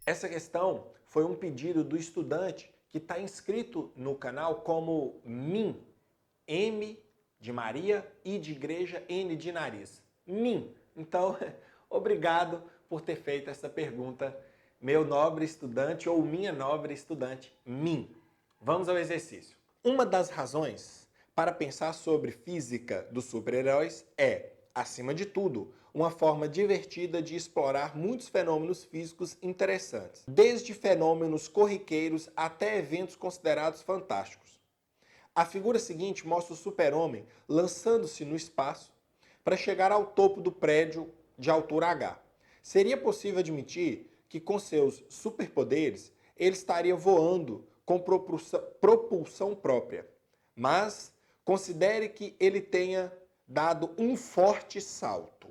Essa questão foi um pedido do estudante que está inscrito no canal como MIN. M de Maria, I de igreja, N de nariz. MIN. Então, obrigado por ter feito essa pergunta, meu nobre estudante ou minha nobre estudante, MIN. Vamos ao exercício. Uma das razões para pensar sobre física dos super-heróis é, acima de tudo, uma forma divertida de explorar muitos fenômenos físicos interessantes, desde fenômenos corriqueiros até eventos considerados fantásticos. A figura seguinte mostra o super-homem lançando-se no espaço para chegar ao topo do prédio de altura H. Seria possível admitir que com seus superpoderes ele estaria voando com propulsão própria, mas considere que ele tenha dado um forte salto.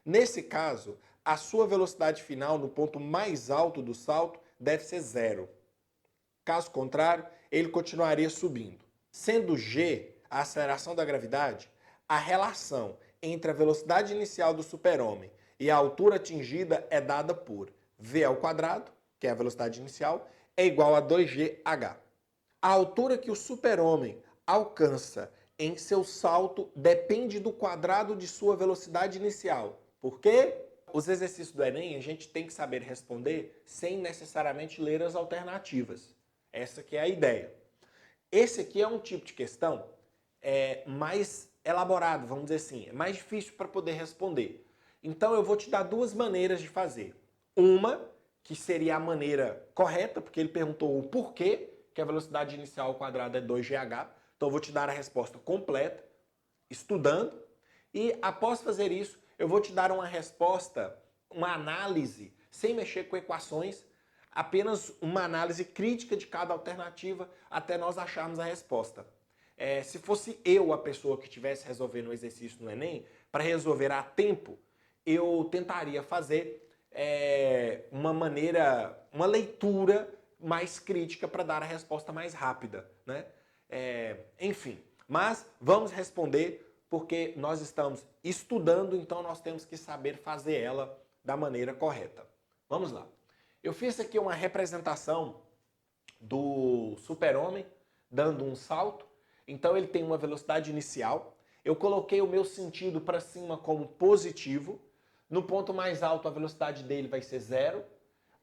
Nesse caso, a sua velocidade final no ponto mais alto do salto deve ser 0. Caso contrário, ele continuaria subindo. Sendo g a aceleração da gravidade, a relação entre a velocidade inicial do super-homem e a altura atingida é dada por v², que é a velocidade inicial, é igual a 2gh. A altura que o super-homem alcança em seu salto depende do quadrado de sua velocidade inicial. Por quê? Os exercícios do Enem a gente tem que saber responder sem necessariamente ler as alternativas. Essa que é a ideia. Esse aqui é um tipo de questão mais elaborado, vamos dizer assim, é mais difícil para poder responder. Então eu vou te dar duas maneiras de fazer. Uma, que seria a maneira correta, porque ele perguntou o porquê que a velocidade inicial ao quadrado é 2gh. Então eu vou te dar a resposta completa, estudando, e após fazer isso, eu vou te dar uma resposta, uma análise, sem mexer com equações, apenas uma análise crítica de cada alternativa até nós acharmos a resposta. Se fosse eu a pessoa que estivesse resolvendo o exercício no Enem, para resolver a tempo, eu tentaria fazer uma leitura mais crítica para dar a resposta mais rápida, né? Enfim, mas vamos responder porque nós estamos estudando, então nós temos que saber fazer ela da maneira correta. Vamos lá. Eu fiz aqui uma representação do super-homem dando um salto. Então ele tem uma velocidade inicial. Eu coloquei o meu sentido para cima como positivo. No ponto mais alto a velocidade dele vai ser 0.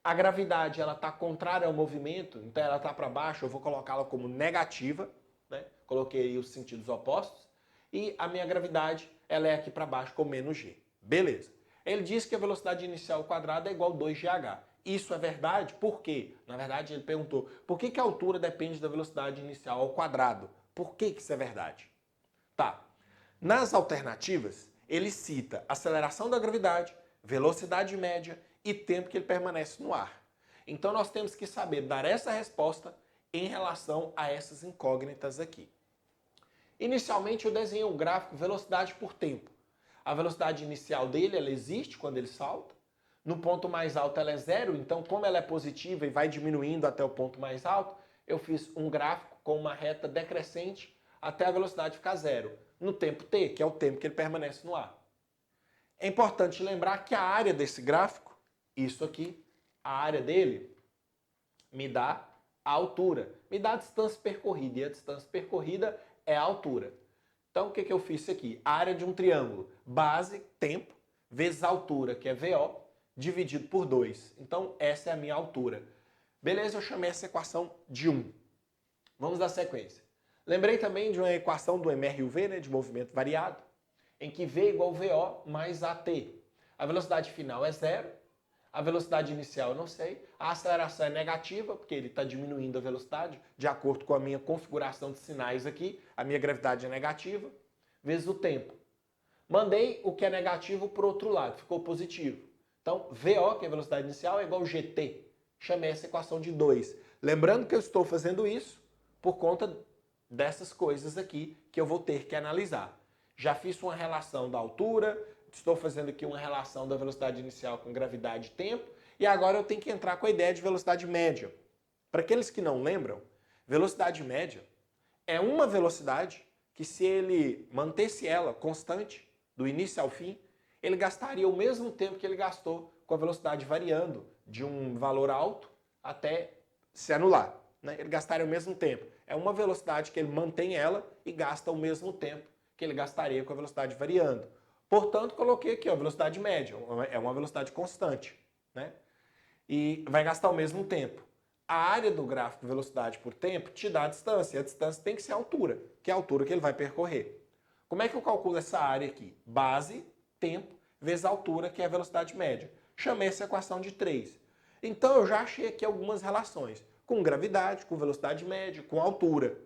A gravidade ela está contrária ao movimento, então ela está para baixo, eu vou colocá-la como negativa, né? Coloquei aí os sentidos opostos. E a minha gravidade ela é aqui para baixo com menos g. Beleza. Ele diz que a velocidade inicial ao quadrado é igual a 2gh. Isso é verdade? Por quê? Na verdade, ele perguntou, por que a altura depende da velocidade inicial ao quadrado? Por que isso é verdade? Tá. Nas alternativas, ele cita aceleração da gravidade, velocidade média e tempo que ele permanece no ar. Então, nós temos que saber dar essa resposta em relação a essas incógnitas aqui. Inicialmente, eu desenhei um gráfico velocidade por tempo. A velocidade inicial dele, ela existe quando ele salta. No ponto mais alto ela é 0, então como ela é positiva e vai diminuindo até o ponto mais alto, eu fiz um gráfico com uma reta decrescente até a velocidade ficar 0, no tempo t, que é o tempo que ele permanece no ar. É importante lembrar que a área desse gráfico, isso aqui, a área dele, me dá a altura, me dá a distância percorrida, e a distância percorrida é a altura. Então o que eu fiz aqui? A área de um triângulo, base, tempo, vezes a altura, que é VO, dividido por 2. Então, essa é a minha altura. Beleza, eu chamei essa equação de 1. Vamos dar sequência. Lembrei também de uma equação do MR e o V, né, de movimento variado, em que V é igual a VO mais AT. A velocidade final é 0, a velocidade inicial eu não sei, a aceleração é negativa, porque ele está diminuindo a velocidade, de acordo com a minha configuração de sinais aqui, a minha gravidade é negativa, vezes o tempo. Mandei o que é negativo para o outro lado, ficou positivo. Então, VO, que é a velocidade inicial, é igual a GT. Chamei essa equação de 2. Lembrando que eu estou fazendo isso por conta dessas coisas aqui que eu vou ter que analisar. Já fiz uma relação da altura, estou fazendo aqui uma relação da velocidade inicial com gravidade e tempo, e agora eu tenho que entrar com a ideia de velocidade média. Para aqueles que não lembram, velocidade média é uma velocidade que, se ele mantesse ela constante, do início ao fim, ele gastaria o mesmo tempo que ele gastou com a velocidade variando de um valor alto até se anular, né? Ele gastaria o mesmo tempo. É uma velocidade que ele mantém ela e gasta o mesmo tempo que ele gastaria com a velocidade variando. Portanto, coloquei aqui a velocidade média, é uma velocidade constante, né? E vai gastar o mesmo tempo. A área do gráfico velocidade por tempo te dá a distância, e a distância tem que ser a altura, que é a altura que ele vai percorrer. Como é que eu calculo essa área aqui? Base, tempo, vezes a altura, que é a velocidade média. Chamei essa equação de 3. Então eu já achei aqui algumas relações, com gravidade, com velocidade média, com altura.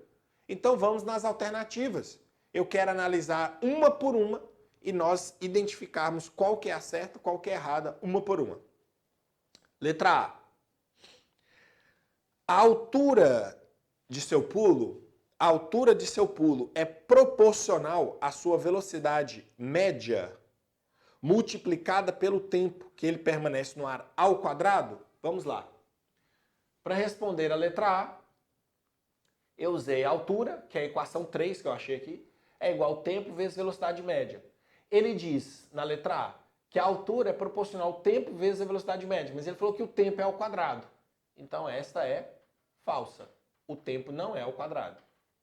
Então vamos nas alternativas. Eu quero analisar uma por uma e nós identificarmos qual que é a certa, qual que é a errada, uma por uma. Letra A. A altura de seu pulo é proporcional à sua velocidade média multiplicada pelo tempo que ele permanece no ar ao quadrado? Vamos lá. Para responder a letra A, eu usei a altura, que é a equação 3 que eu achei aqui, é igual ao tempo vezes velocidade média. Ele diz, na letra A, que a altura é proporcional ao tempo vezes a velocidade média, mas ele falou que o tempo é ao quadrado. Então esta é falsa. O tempo não é ao quadrado.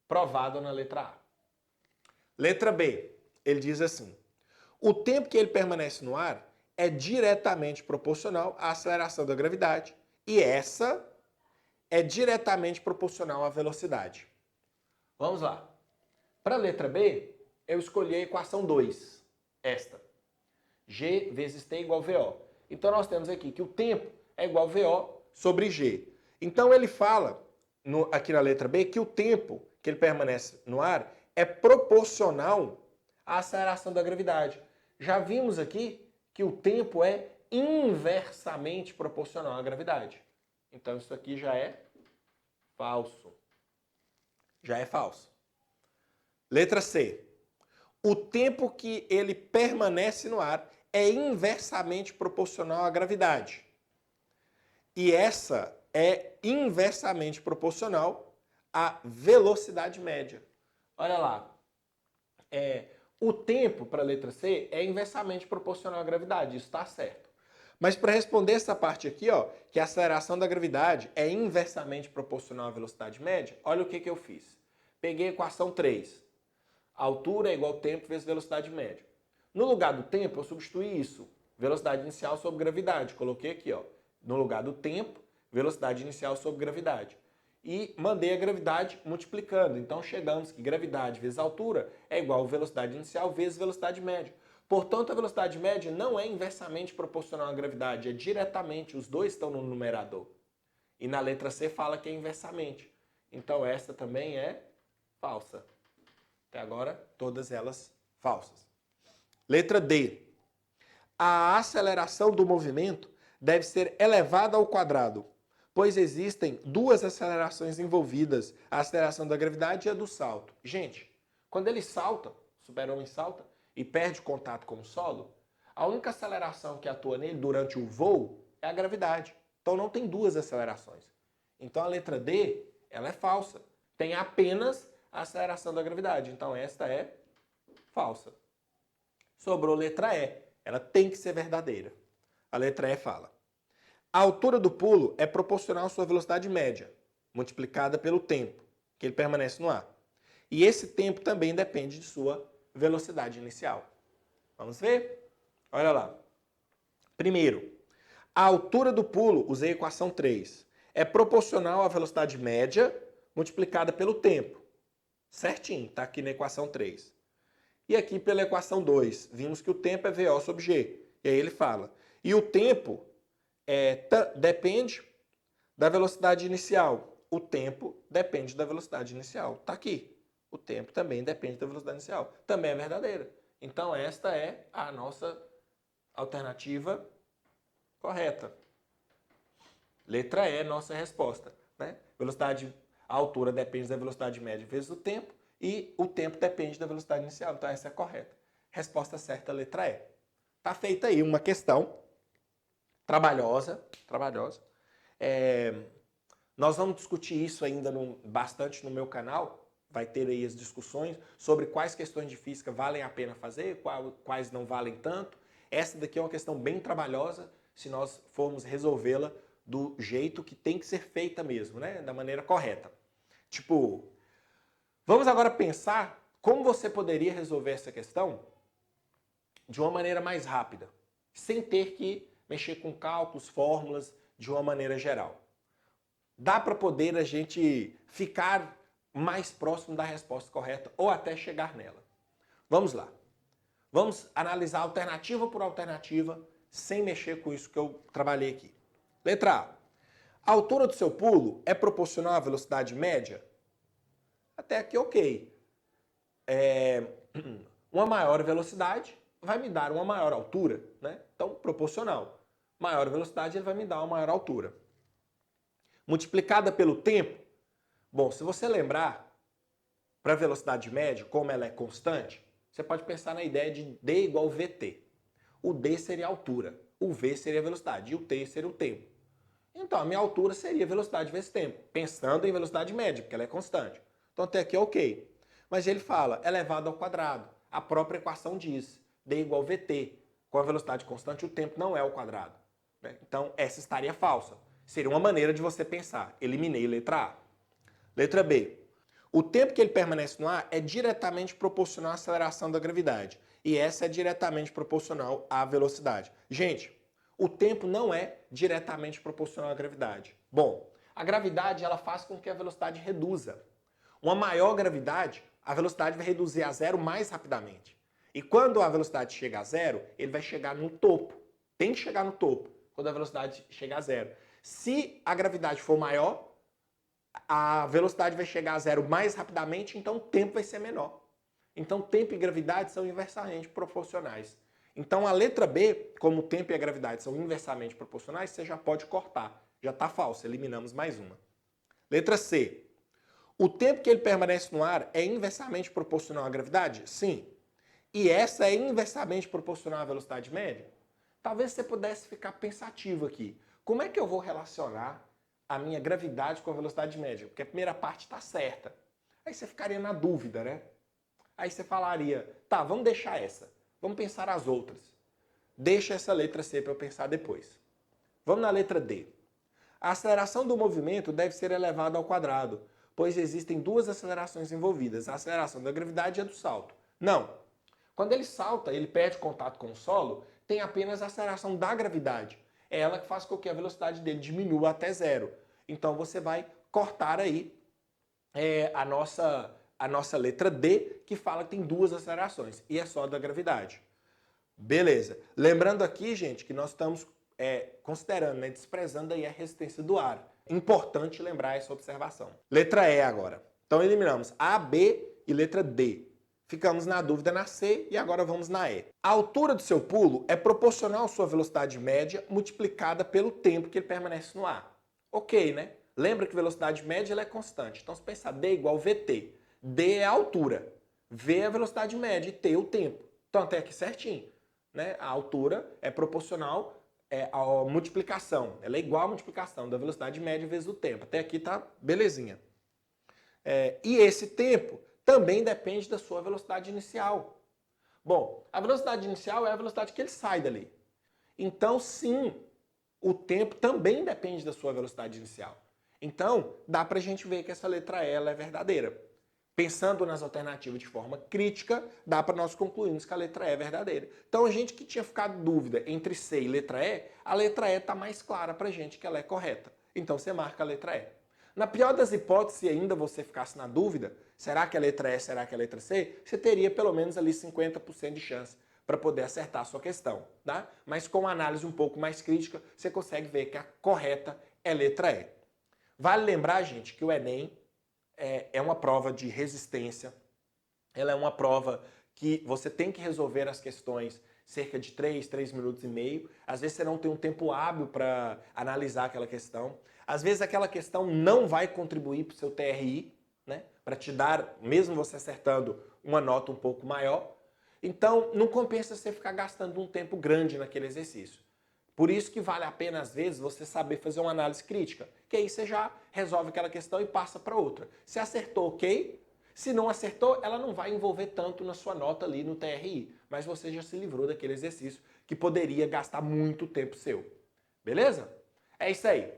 Provado na letra A. Letra B, ele diz assim: o tempo que ele permanece no ar é diretamente proporcional à aceleração da gravidade e essa é diretamente proporcional à velocidade. Vamos lá. Para a letra B, eu escolhi a equação 2, esta. G vezes T igual VO. Então nós temos aqui que o tempo é igual a VO sobre G. Então ele fala, aqui na letra B, que o tempo que ele permanece no ar é proporcional à aceleração da gravidade. Já vimos aqui que o tempo é inversamente proporcional à gravidade. Então isso aqui já é falso. Já é falso. Letra C. O tempo que ele permanece no ar é inversamente proporcional à gravidade. E essa é inversamente proporcional à velocidade média. Olha lá. O tempo para a letra C é inversamente proporcional à gravidade. Isso está certo. Mas para responder essa parte aqui, ó, que a aceleração da gravidade é inversamente proporcional à velocidade média, olha o que eu fiz. Peguei a equação 3. A altura é igual ao tempo vezes velocidade média. No lugar do tempo, eu substituí isso. Velocidade inicial sobre gravidade. Coloquei aqui, ó. No lugar do tempo, velocidade inicial sobre gravidade. E mandei a gravidade multiplicando. Então chegamos que gravidade vezes altura é igual a velocidade inicial vezes velocidade média. Portanto, a velocidade média não é inversamente proporcional à gravidade, é diretamente, os dois estão no numerador. E na letra C fala que é inversamente. Então esta também é falsa. Até agora, todas elas falsas. Letra D. A aceleração do movimento deve ser elevada ao quadrado, pois existem duas acelerações envolvidas, a aceleração da gravidade e a do salto. Gente, quando ele salta, o super-homem salta e perde contato com o solo, a única aceleração que atua nele durante o voo é a gravidade. Então não tem duas acelerações. Então a letra D, ela é falsa. Tem apenas a aceleração da gravidade. Então esta é falsa. Sobrou letra E. Ela tem que ser verdadeira. A letra E fala: a altura do pulo é proporcional à sua velocidade média, multiplicada pelo tempo que ele permanece no ar. E esse tempo também depende de sua velocidade inicial. Vamos ver? Olha lá. Primeiro, a altura do pulo, usei a equação 3, é proporcional à velocidade média multiplicada pelo tempo. Certinho, está aqui na equação 3. E aqui pela equação 2, vimos que o tempo é VO sobre G. E aí ele fala, e o tempo depende da velocidade inicial. O tempo depende da velocidade inicial. Está aqui. O tempo também depende da velocidade inicial. Também é verdadeira. Então esta é a nossa alternativa correta. Letra E, nossa resposta. Né? A altura depende da velocidade média vezes o tempo e o tempo depende da velocidade inicial. Então essa é correta. Resposta certa, letra E. Está feita aí uma questão trabalhosa. Nós vamos discutir isso ainda bastante no meu canal. Vai ter aí as discussões sobre quais questões de física valem a pena fazer, quais não valem tanto. Essa daqui é uma questão bem trabalhosa se nós formos resolvê-la do jeito que tem que ser feita mesmo, né? Da maneira correta. Tipo, vamos agora pensar como você poderia resolver essa questão de uma maneira mais rápida, sem ter que mexer com cálculos, fórmulas, de uma maneira geral. Dá para poder a gente ficar mais próximo da resposta correta ou até chegar nela. Vamos lá. Vamos analisar alternativa por alternativa sem mexer com isso que eu trabalhei aqui. Letra A. A altura do seu pulo é proporcional à velocidade média? Até aqui ok. Uma maior velocidade vai me dar uma maior altura, né? Então, proporcional. Maior velocidade ele vai me dar uma maior altura. Multiplicada pelo tempo, bom, se você lembrar, para a velocidade média, como ela é constante, você pode pensar na ideia de D igual VT. O D seria a altura, o V seria a velocidade e o T seria o tempo. Então, a minha altura seria velocidade vezes tempo, pensando em velocidade média, porque ela é constante. Então, até aqui é ok. Mas ele fala elevado ao quadrado. A própria equação diz D igual VT. Com a velocidade constante, o tempo não é ao quadrado. Então, essa estaria falsa. Seria uma maneira de você pensar. Eliminei letra A. Letra B. O tempo que ele permanece no ar é diretamente proporcional à aceleração da gravidade. E essa é diretamente proporcional à velocidade. Gente, o tempo não é diretamente proporcional à gravidade. Bom, a gravidade ela faz com que a velocidade reduza. Uma maior gravidade, a velocidade vai reduzir a zero mais rapidamente. E quando a velocidade chega a zero, ele vai chegar no topo. Tem que chegar no topo quando a velocidade chega a zero. Se a gravidade for maior, a velocidade vai chegar a zero mais rapidamente, então o tempo vai ser menor. Então tempo e gravidade são inversamente proporcionais. Então a letra B, como o tempo e a gravidade são inversamente proporcionais, você já pode cortar. Já está falso, eliminamos mais uma. Letra C. O tempo que ele permanece no ar é inversamente proporcional à gravidade? Sim. E essa é inversamente proporcional à velocidade média? Talvez você pudesse ficar pensativo aqui. Como é que eu vou relacionar a minha gravidade com a velocidade média? Porque a primeira parte está certa. Aí você ficaria na dúvida, né? Aí você falaria, tá, vamos deixar essa. Vamos pensar as outras. Deixa essa letra C para eu pensar depois. Vamos na letra D. A aceleração do movimento deve ser elevada ao quadrado, pois existem duas acelerações envolvidas, a aceleração da gravidade e a do salto. Não. Quando ele salta, ele perde contato com o solo, tem apenas a aceleração da gravidade. É ela que faz com que a velocidade dele diminua até zero. Então você vai cortar aí a nossa letra D, que fala que tem duas acelerações, e é só da gravidade. Beleza. Lembrando aqui, gente, que nós estamos considerando, né, desprezando aí a resistência do ar. Importante lembrar essa observação. Letra E agora. Então eliminamos A, B e letra D. Ficamos na dúvida na C e agora vamos na E. A altura do seu pulo é proporcional à sua velocidade média multiplicada pelo tempo que ele permanece no ar. Ok, né? Lembra que velocidade média ela é constante. Então se pensar D igual VT. D é a altura, V é a velocidade média e T é o tempo. Então até aqui certinho. Né? A altura é proporcional à multiplicação. Ela é igual à multiplicação da velocidade média vezes o tempo. Até aqui tá belezinha. E esse tempo também depende da sua velocidade inicial. Bom, a velocidade inicial é a velocidade que ele sai dali. Então, sim, o tempo também depende da sua velocidade inicial. Então, dá pra gente ver que essa letra E ela é verdadeira. Pensando nas alternativas de forma crítica, dá para nós concluirmos que a letra E é verdadeira. Então, a gente que tinha ficado dúvida entre C e letra E, a letra E está mais clara pra gente que ela é correta. Então, você marca a letra E. Na pior das hipóteses, se ainda você ficasse na dúvida, será que é a letra E, será que é a letra C? Você teria pelo menos ali 50% de chance para poder acertar a sua questão, tá? Mas com uma análise um pouco mais crítica, você consegue ver que a correta é letra E. Vale lembrar, gente, que o Enem é uma prova de resistência, ela é uma prova que você tem que resolver as questões cerca de 3 minutos e meio. Às vezes você não tem um tempo hábil para analisar aquela questão. Às vezes aquela questão não vai contribuir para o seu TRI, né? Para te dar, mesmo você acertando, uma nota um pouco maior. Então, não compensa você ficar gastando um tempo grande naquele exercício. Por isso que vale a pena, às vezes, você saber fazer uma análise crítica, que aí você já resolve aquela questão e passa para outra. Se acertou, ok. Se não acertou, ela não vai envolver tanto na sua nota ali no TRI, mas você já se livrou daquele exercício que poderia gastar muito tempo seu. Beleza? É isso aí.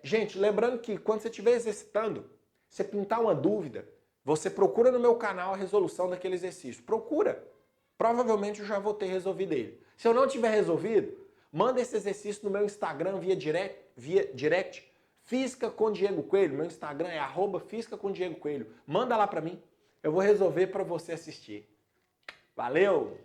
Gente, lembrando que quando você estiver exercitando, você pintar uma dúvida, você procura no meu canal a resolução daquele exercício. Procura. Provavelmente eu já vou ter resolvido ele. Se eu não tiver resolvido, manda esse exercício no meu Instagram via direct. Física com Diego Coelho. Meu Instagram é @física com Diego Coelho. Manda lá pra mim. Eu vou resolver pra você assistir. Valeu!